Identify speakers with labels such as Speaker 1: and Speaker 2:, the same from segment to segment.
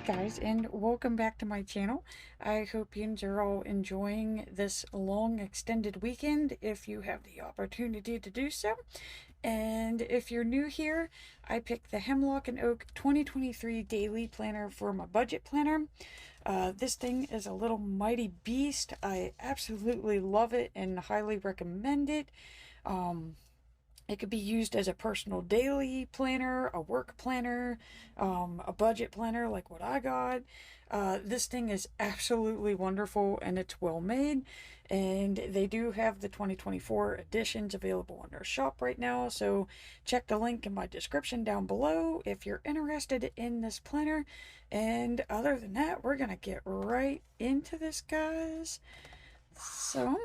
Speaker 1: guys, and welcome back to my channel. I hope you are all enjoying this long extended weekend if you have the opportunity to do so. And if you're new here, I picked the Hemlock and Oak 2023 Daily Planner for my budget planner. This thing is a little mighty beast. I absolutely love it and highly recommend it. It could be used as a personal daily planner, a work planner, a budget planner like what I got. This thing is absolutely wonderful and it's well made. And they do have the 2024 editions available in their shop right now. So check the link in my description down below if you're interested in this planner. And other than that, we're going to get right into this, guys. So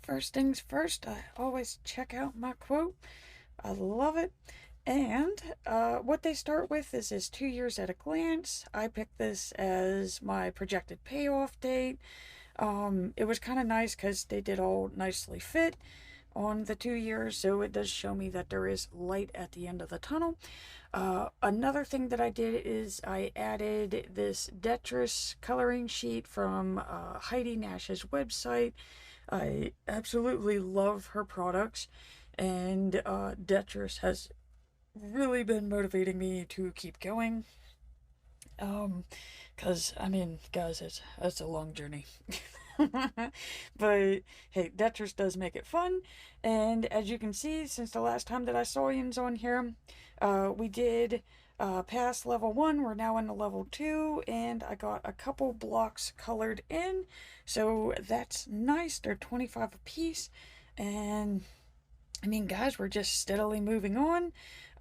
Speaker 1: first things first, I always check out my quote. I love it. And what they start with is this 2 years at a glance. I picked this as my projected payoff date. It was kind of nice because they did all nicely fit on the 2 years, so it does show me that there is light at the end of the tunnel. Another thing that I did is I added this Detrus coloring sheet from Heidi Nash's website. I absolutely love her products, and Detrus has really been motivating me to keep going. Because, I mean, guys, it's a long journey. But, hey, Detrus does make it fun, and as you can see, since the last time that I saw yins on here, we did past level 1, we're now in the level 2, and I got a couple blocks colored in, so that's nice. They're 25 a piece, and I mean, guys, we're just steadily moving on.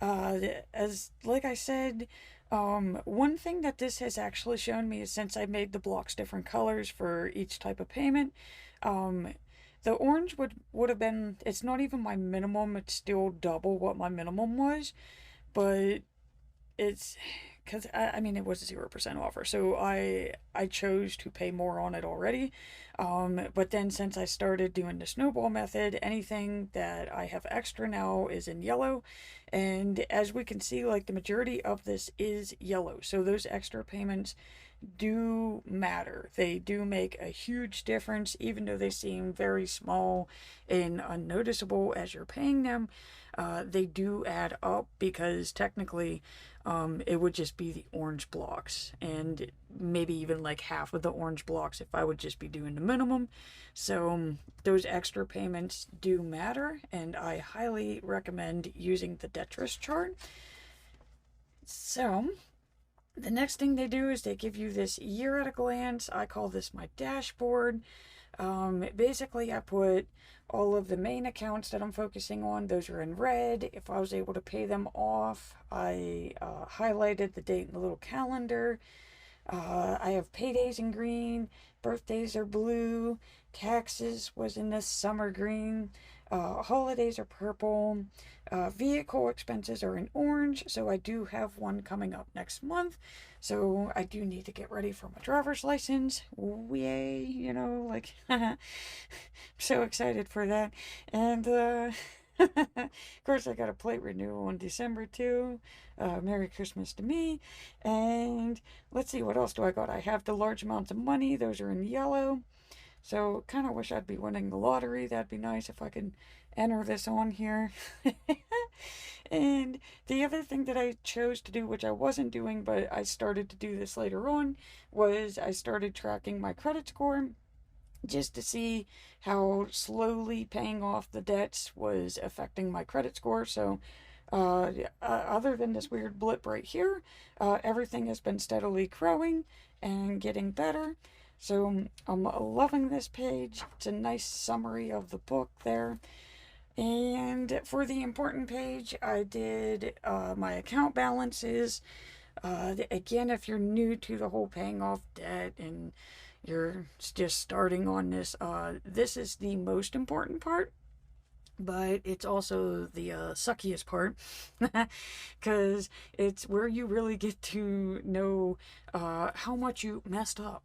Speaker 1: As like I said, one thing that this has actually shown me is since I made the blocks different colors for each type of payment, the orange would have been, it's not even my minimum, it's still double what my minimum was, but it's because I mean it was a 0% offer, so I chose to pay more on it already. But then since I started doing the snowball method, anything that I have extra now is in yellow, and as we can see, like, the majority of this is yellow, so those extra payments do matter. They do make a huge difference, even though they seem very small and unnoticeable as you're paying them. They do add up because technically it would just be the orange blocks, and maybe even like half of the orange blocks if I would just be doing the minimum. So those extra payments do matter, and I highly recommend using the Detrus chart. So the next thing they do is they give you this year at a glance. I call this my dashboard. Basically, I put all of the main accounts that I'm focusing on. Those are in red. If I was able to pay them off, I highlighted the date in the little calendar. I have paydays in green, birthdays are blue, taxes was in this summer green, holidays are purple, vehicle expenses are in orange, so I do have one coming up next month, so I do need to get ready for my driver's license. Yay, you know, like, I'm so excited for that. And, of course, I got a plate renewal in December too. Merry Christmas to me. And let's see, what else do I got? I have the large amounts of money. Those are in yellow. So kind of wish I'd be winning the lottery. That'd be nice if I could enter this on here. And the other thing that I chose to do, which I wasn't doing, but I started to do this later on, was I started tracking my credit score just to see how slowly paying off the debts was affecting my credit score. So other than this weird blip right here, everything has been steadily growing and getting better. So I'm loving this page. It's a nice summary of the book there. And for the important page, I did my account balances. Again, if you're new to the whole paying off debt and you're just starting on this, this is the most important part, but it's also the suckiest part, because it's where you really get to know how much you messed up.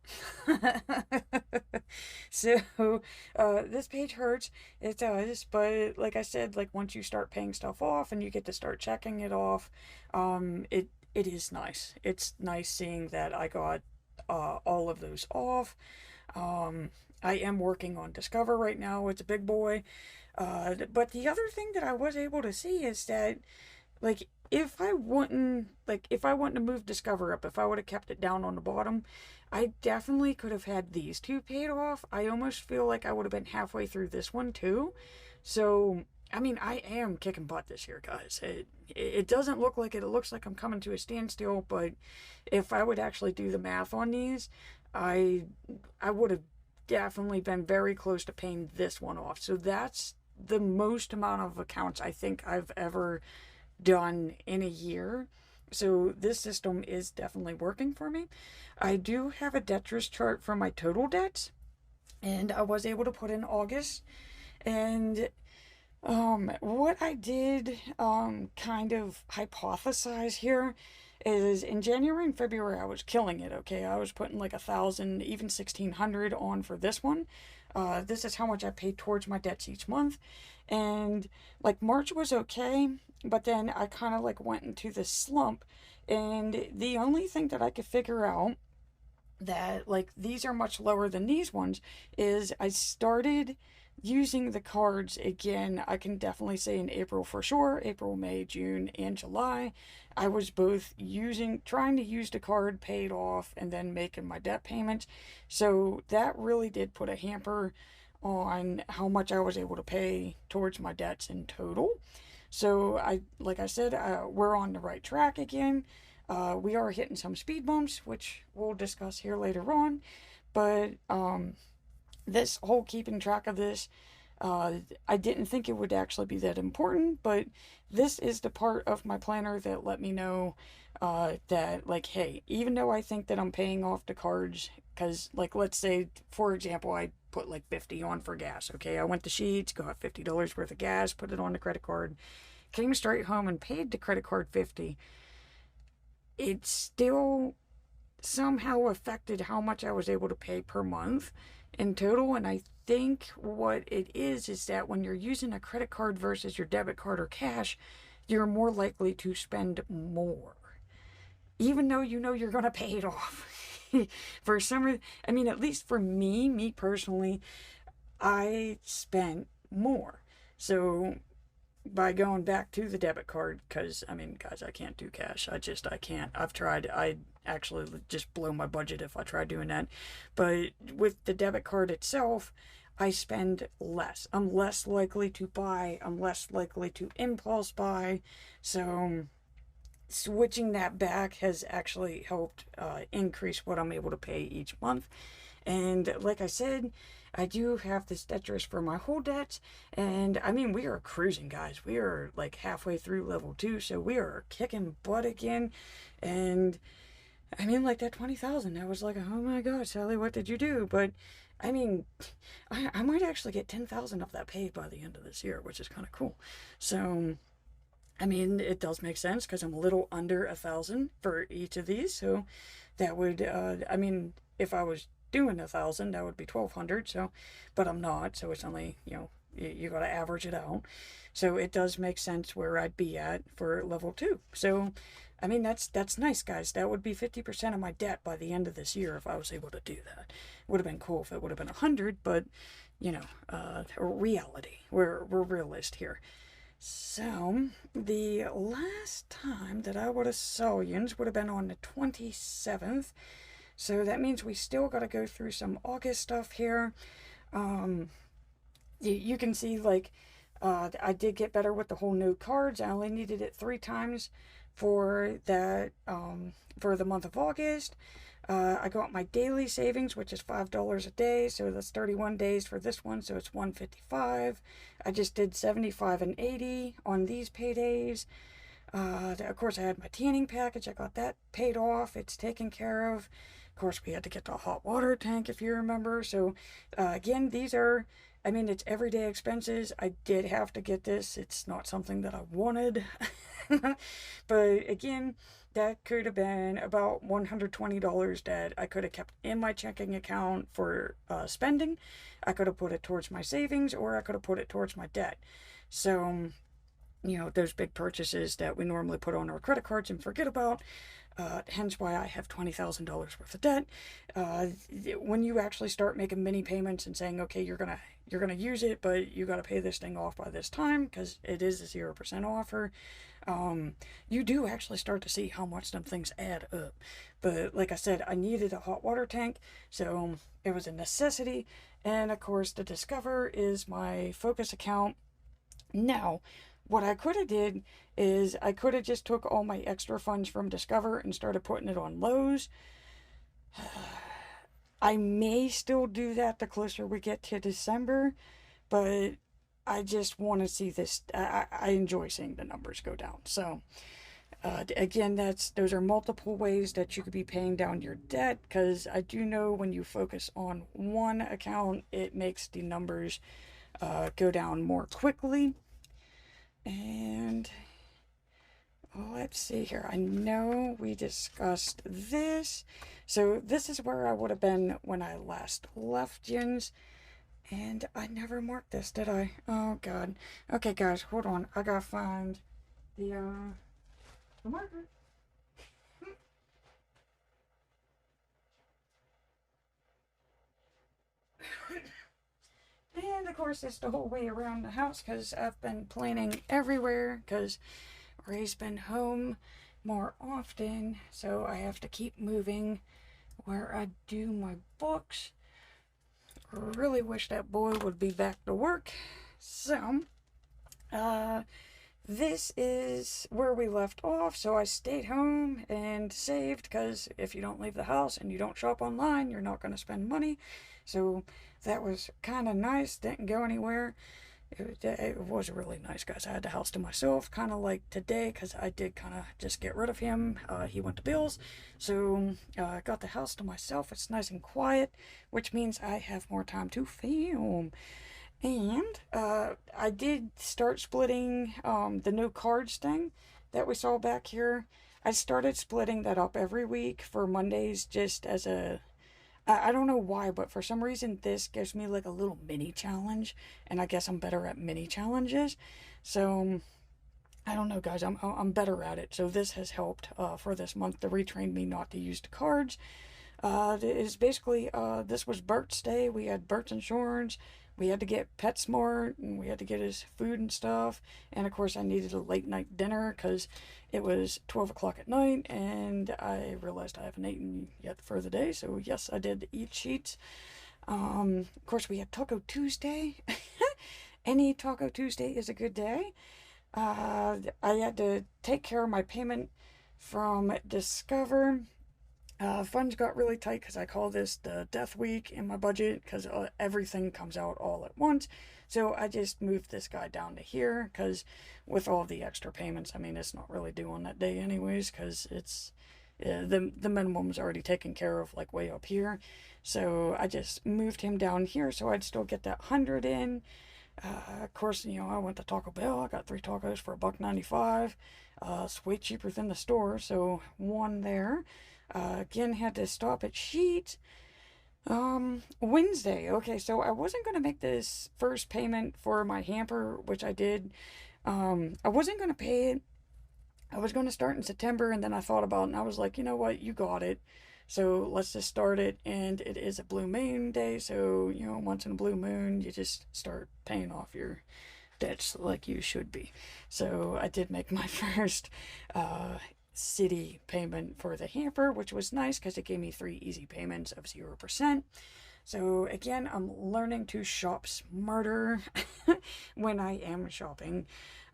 Speaker 1: So this page hurts, it does, but like I said, like, once you start paying stuff off and you get to start checking it off, it it is nice. It's nice seeing that I got all of those off. Um, I am working on Discover right now. It's a big boy. But the other thing that I was able to see is that, like, if I wouldn't have moved Discover up, if I would have kept it down on the bottom, I definitely could have had these two paid off. I almost feel like I would have been halfway through this one too. So, I mean, I am kicking butt this year, guys. It doesn't look like it. It looks like I'm coming to a standstill, but if I would actually do the math on these, I I would have definitely been very close to paying this one off. So that's the most amount of accounts I think I've ever done in a year. So this system is definitely working for me. I do have a detriment chart for my total debts, and I was able to put in August. And what I did kind of hypothesize here is in January and February I was killing it. Okay, I was putting like 1,000, even 1,600 on for this one. This is how much I paid towards my debts each month, and like March was okay, but then I kind of like went into this slump, and the only thing that I could figure out that like these are much lower than these ones is I started using the cards again. I can definitely say in April for sure. April, May, June, and July, I was both trying to use the card, paid off, and then making my debt payments. So that really did put a hamper on how much I was able to pay towards my debts in total. So like I said, we're on the right track again. We are hitting some speed bumps, which we'll discuss here later on. But this whole keeping track of this, I didn't think it would actually be that important, but this is the part of my planner that let me know that, like, hey, even though I think that I'm paying off the cards, because, like, let's say, for example, I put like 50 on for gas. Okay, I went to Sheets, got $50 worth of gas, put it on the credit card, came straight home and paid the credit card 50. It still somehow affected how much I was able to pay per month in total. And I think what it is that when you're using a credit card versus your debit card or cash, you're more likely to spend more, even though you know you're going to pay it off. For some, I mean, at least for me personally, I spent more. So by going back to the debit card, because I mean, guys, I can't do cash. I can't. I've tried. I actually just blow my budget if I try doing that. But with the debit card itself, I spend less. I'm less likely to buy. I'm less likely to impulse buy. So switching that back has actually helped increase what I'm able to pay each month. And like I said, I do have this debt list for my whole debts, and I mean, we are cruising, guys. We are like halfway through level 2, so we are kicking butt again. And I mean, like that 20,000, I was like, oh my god, Sally, what did you do? But I mean, I might actually get 10,000 of that paid by the end of this year, which is kind of cool. So I mean, it does make sense because I'm a little under 1,000 for each of these. So that would, I mean, if I was doing 1,000, that would be 1,200. So, but I'm not. So it's only, you got to average it out. So it does make sense where I'd be at for level 2. So, I mean, that's nice, guys. That would be 50% of my debt by the end of this year if I was able to do that. Would have been cool if it would have been 100, but reality. We're realist here. So, the last time that I would have saw yins would have been on the 27th. So that means we still got to go through some August stuff here. You can see, like, I did get better with the whole no cards. I only needed it 3 times for that, for the month of August. I got my daily savings, which is $5 a day, so that's 31 days for this one, so it's $155. I just did 75 and 80 on these paydays. Of course, I had my tanning package. I got that paid off. It's taken care of. Of course, we had to get the hot water tank, if you remember. So, again, these are, I mean, it's everyday expenses. I did have to get this. It's not something that I wanted. But, again, that could have been about $120 that I could have kept in my checking account for spending. I could have put it towards my savings, or I could have put it towards my debt. So those big purchases that we normally put on our credit cards and forget about. Hence why I have $20,000 worth of debt. When you actually start making mini payments and saying, okay, you're gonna use it, but you got to pay this thing off by this time because it is a 0% offer. You do actually start to see how much them things add up. But like I said, I needed a hot water tank, so it was a necessity. And of course, the Discover is my Focus account. Now, what I could have did is I could have just took all my extra funds from Discover and started putting it on Lowe's. I may still do that the closer we get to December, but I just want to see this. I enjoy seeing the numbers go down. So again, those are multiple ways that you could be paying down your debt, because I do know when you focus on one account, it makes the numbers go down more quickly. And let's see here. I know we discussed this. So this is where I would have been when I last left Jins. And I never marked this, did I? Oh, God. Okay, guys, hold on. I gotta find the marker. And, of course, it's the whole way around the house because I've been planning everywhere because Ray's been home more often. So I have to keep moving where I do my books. Really wish that boy would be back to work. So, this is where we left off. So I stayed home and saved, because if you don't leave the house and you don't shop online, you're not going to spend money. So that was kind of nice. Didn't go anywhere. It was really nice, guys. I had the house to myself, kind of like today, because I did kind of just get rid of him. He went to Bill's, so I got the house to myself. It's nice and quiet, which means I have more time to film. And I did start splitting the no cards thing that we saw back here. I started splitting that up every week for Mondays, just as a I don't know why, but for some reason this gives me like a little mini challenge, and I guess I'm better at mini challenges. So I don't know, guys. I'm better at it. So this has helped for this month to retrain me not to use the cards. Is basically this was Bert's day. We had Bert's insurance. We had to get PetSmart, and we had to get his food and stuff. And of course, I needed a late night dinner because it was 12 o'clock at night, and I realized I haven't eaten yet for the day. So yes, I did eat sheets. Of course, we had Taco Tuesday. Any Taco Tuesday is a good day. I had to take care of my payment from Discover. Funds got really tight because I call this the death week in my budget, because everything comes out all at once. So I just moved this guy down to here, because with all the extra payments, I mean, it's not really due on that day anyways, because it's the minimum's already taken care of, like way up here. So I just moved him down here so I'd still get that 100 in. Of course, I went to Taco Bell. I got 3 tacos for $1.95. It's way cheaper than the store, so one there. Again, had to stop at Sheetz. Wednesday. Okay, so I wasn't going to make this first payment for my hamper, which I did. I wasn't going to pay it. I was going to start in September, and then I thought about it, and I was like, you know what, you got it. So let's just start it, and it is a blue moon day, so, once in a blue moon, you just start paying off your debts like you should be. So I did make my first, city payment for the hamper, which was nice because it gave me 3 easy payments of 0%. So again, I'm learning to shop smarter when I am shopping.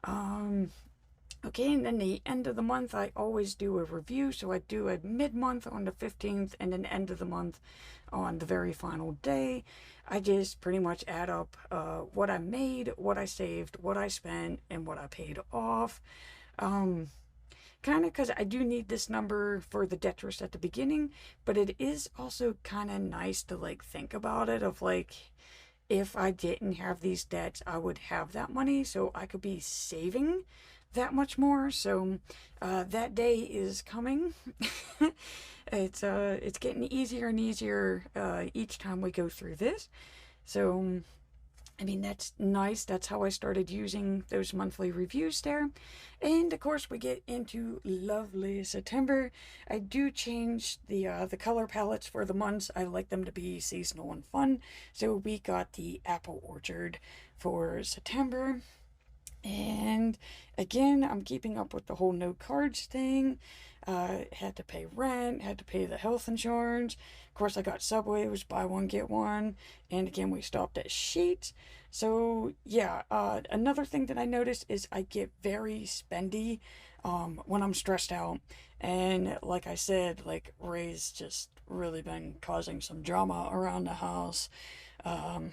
Speaker 1: Okay, and then the end of the month, I always do a review. So I do a mid-month on the 15th and an end of the month on the very final day. I just pretty much add up what I made, what I saved, what I spent, and what I paid off. Kind of because I do need this number for the detriment at the beginning, but it is also kind of nice to like think about it of like, if I didn't have these debts, I would have that money, so I could be saving that much more. So that day is coming. It's getting easier and easier each time we go through this. So I mean, that's nice. That's how I started using those monthly reviews there. And of course, we get into lovely September. I do change the color palettes for the months. I like them to be seasonal and fun. So we got the apple orchard for September. And again, I'm keeping up with the whole no cards thing. Had to pay rent, had to pay the health insurance. Of course, I got Subway, it was buy one, get one. And again, we stopped at Sheets. So, yeah, another thing that I noticed is I get very spendy when I'm stressed out. And like I said, like Ray's just really been causing some drama around the house. Um,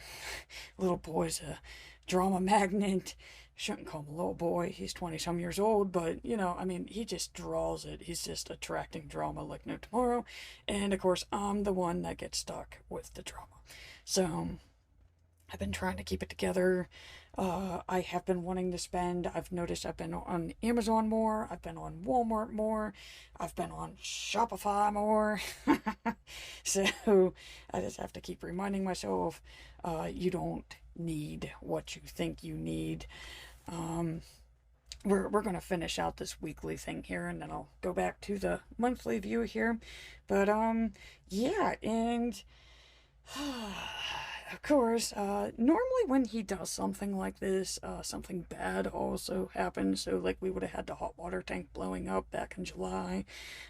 Speaker 1: Little boy's a drama magnet. Shouldn't call him a little boy. He's 20 some years old, but I mean, he just draws it. He's just attracting drama like no tomorrow. And of course, I'm the one that gets stuck with the drama. So I've been trying to keep it together. I have been wanting to spend. I've noticed I've been on Amazon more. I've been on Walmart more. I've been on Shopify more. So I just have to keep reminding myself, you don't need what you think you need. We're going to finish out this weekly thing here, and then I'll go back to the monthly view here. But yeah, and of course, normally when he does something like this, something bad also happens. So, like, we would have had the hot water tank blowing up back in July,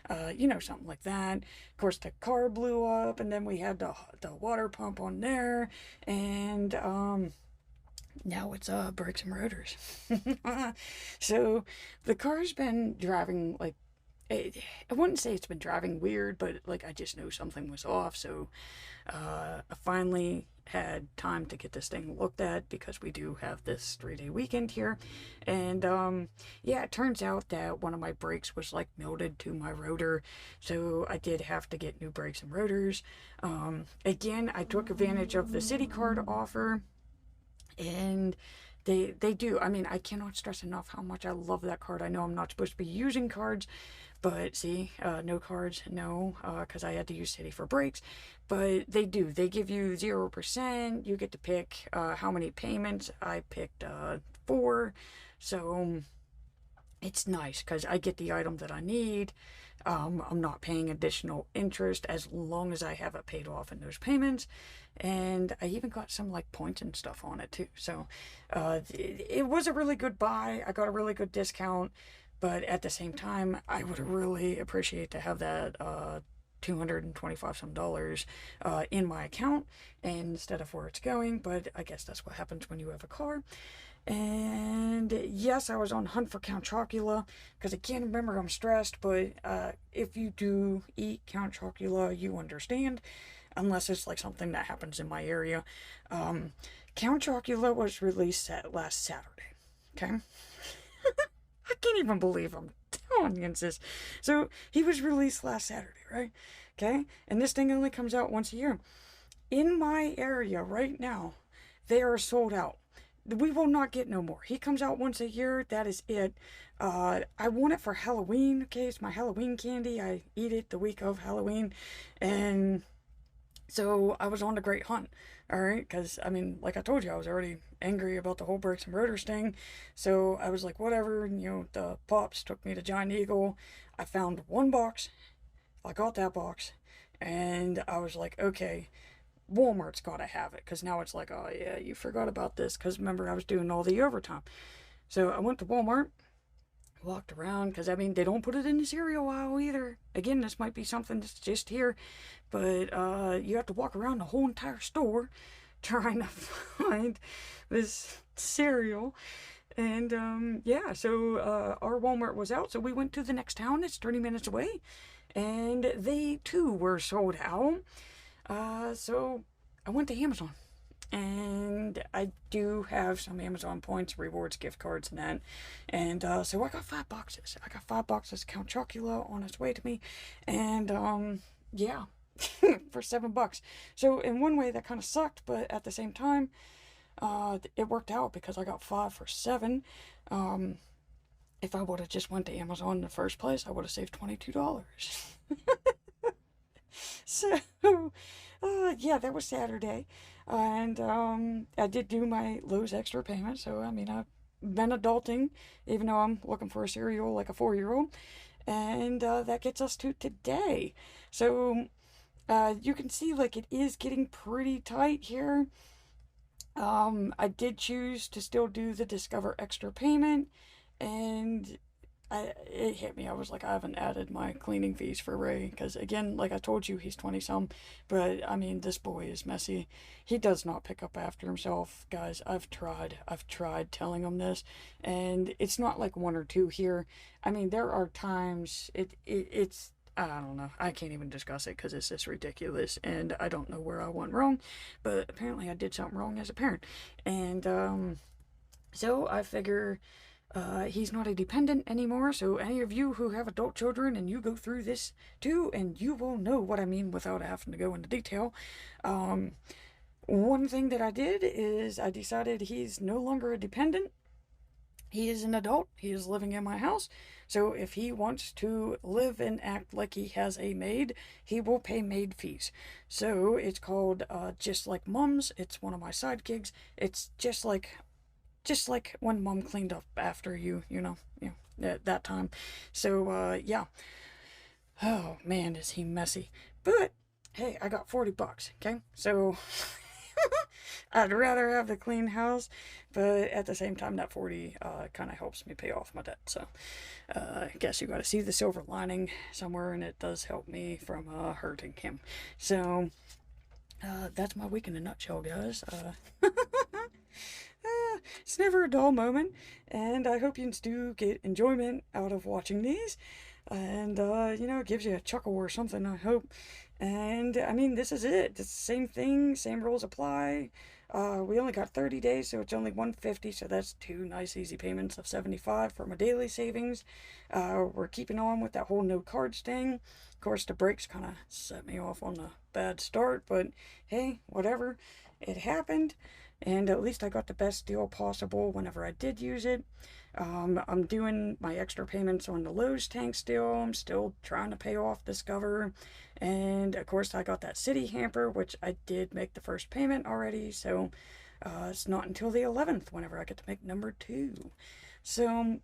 Speaker 1: something like that. Of course, the car blew up, and then we had the water pump on there, and now it's brakes and rotors. So the car's been driving like I wouldn't say it's been driving weird, but like I just knew something was off. So I finally had time to get this thing looked at because we do have this 3-day weekend here. And yeah, it turns out that one of my brakes was like melted to my rotor. So I did have to get new brakes and rotors. Again, I took advantage of the city card offer. And they do. I mean, I cannot stress enough how much I love that card. I know I'm not supposed to be using cards, but see, no cards, no, because I had to use City for brakes. But they do. They give you 0%. You get to pick how many payments. I picked 4. So it's nice because I get the item that I need. I'm not paying additional interest as long as I have it paid off in those payments. And I even got some like points and stuff on it too. So it was a really good buy. I got a really good discount. But at the same time, I would really appreciate to have that $225 some dollars in my account instead of where it's going. But I guess that's what happens when you have a car. And yes, I was on hunt for Count Chocula because I can't remember. I'm stressed, but if you do eat Count Chocula, you understand, unless it's like something that happens in my area. Count Chocula was released last Saturday. Okay, I can't even believe I'm telling you this. So he was released last Saturday, right? Okay, and this thing only comes out once a year. In my area right now, they are sold out. We will not get no more. He comes out once a year. That is it. I want it for Halloween. Okay, it's my Halloween candy. I eat it the week of Halloween. And so I was on the Great Hunt. All right, because, I mean, like I told you, I was already angry about the whole brakes and rotors thing. So I was like, whatever. The Pops took me to Giant Eagle. I found one box. I got that box. And I was like, okay, Walmart's got to have it, because now it's like, oh yeah, you forgot about this, because remember I was doing all the overtime. So I went to Walmart, walked around, because I mean, they don't put it in the cereal aisle either. Again, this might be something that's just here, but you have to walk around the whole entire store trying to find this cereal. And yeah, so our Walmart was out, so we went to the next town. It's 30 minutes away, and they too were sold out. So I went to Amazon, and I do have some Amazon points, rewards, gift cards, and that. And so I got 5 boxes. I got 5 boxes of Count Chocula on its way to me, and yeah, for $7. So in one way that kind of sucked, but at the same time, it worked out because I got 5 for $7. If I would have just went to Amazon in the first place, I would have saved $22. So, yeah, that was Saturday. And I did do my Lowe's extra payment. So, I mean, I've been adulting, even though I'm looking for a cereal like a 4-year-old. And that gets us to today. So, you can see like it is getting pretty tight here. I did choose to still do the Discover extra payment, and it hit me. I was like, I haven't added my cleaning fees for Ray because, again, like I told you, he's 20 some. But I mean, this boy is messy. He does not pick up after himself, guys. I've tried. I've tried telling him this, and it's not like one or two here. I mean, there are times it's. I don't know. I can't even discuss it because it's just ridiculous, and I don't know where I went wrong, but apparently I did something wrong as a parent, and so I figure he's not a dependent anymore, so any of you who have adult children and you go through this too, and you will know what I mean without having to go into detail. One thing that I did is I decided he's no longer a dependent. He is an adult. He is living in my house. So if he wants to live and act like he has a maid, he will pay maid fees. So it's called Just Like Mums. It's one of my side gigs. It's just like when mom cleaned up after that time. So, yeah. Oh, man, is he messy. But, hey, I got $40, okay? So, I'd rather have the clean house, but at the same time, that 40 kind of helps me pay off my debt. So, I guess you got to see the silver lining somewhere, and it does help me from hurting him. So, that's my week in a nutshell, guys. It's never a dull moment, and I hope you do get enjoyment out of watching these. And, it gives you a chuckle or something, I hope. And, I mean, this is it. It's the same thing, same rules apply. We only got 30 days, so it's only 150, so that's two nice easy payments of 75 for my daily savings. We're keeping on with that whole no cards thing. Of course, the brakes kind of set me off on a bad start, but hey, whatever. It happened, and at least I got the best deal possible whenever I did use it. I'm doing my extra payments on the Lowe's tank still. I'm still trying to pay off Discover. And of course, I got that city hamper, which I did make the first payment already. So it's not until the 11th whenever I get to make number 2. So,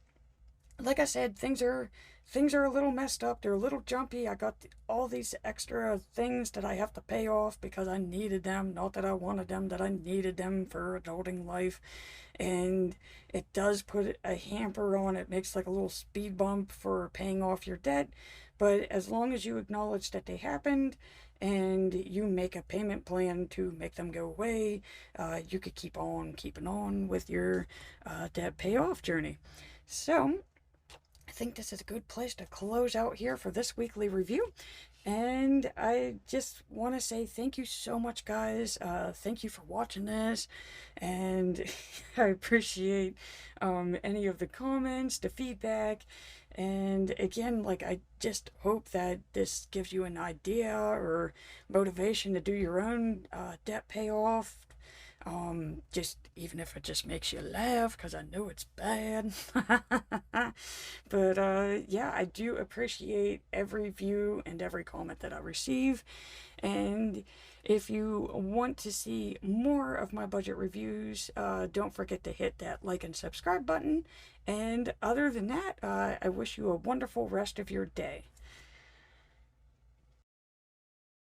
Speaker 1: like I said, things are a little messed up. They're a little jumpy. I got all these extra things that I have to pay off because I needed them. Not that I wanted them, that I needed them for adulting life. And it does put a hamper on. It makes like a little speed bump for paying off your debt. But as long as you acknowledge that they happened and you make a payment plan to make them go away, you could keep on keeping on with your debt payoff journey. So, I think this is a good place to close out here for this weekly review. And I just want to say thank you so much, guys. Thank you for watching this. And I appreciate any of the comments, the feedback. And again, like, I just hope that this gives you an idea or motivation to do your own debt payoff. Just even if it just makes you laugh, because I know it's bad. But yeah, I do appreciate every view and every comment that I receive. And if you want to see more of my budget reviews, don't forget to hit that like and subscribe button. And other than that, I wish you a wonderful rest of your day.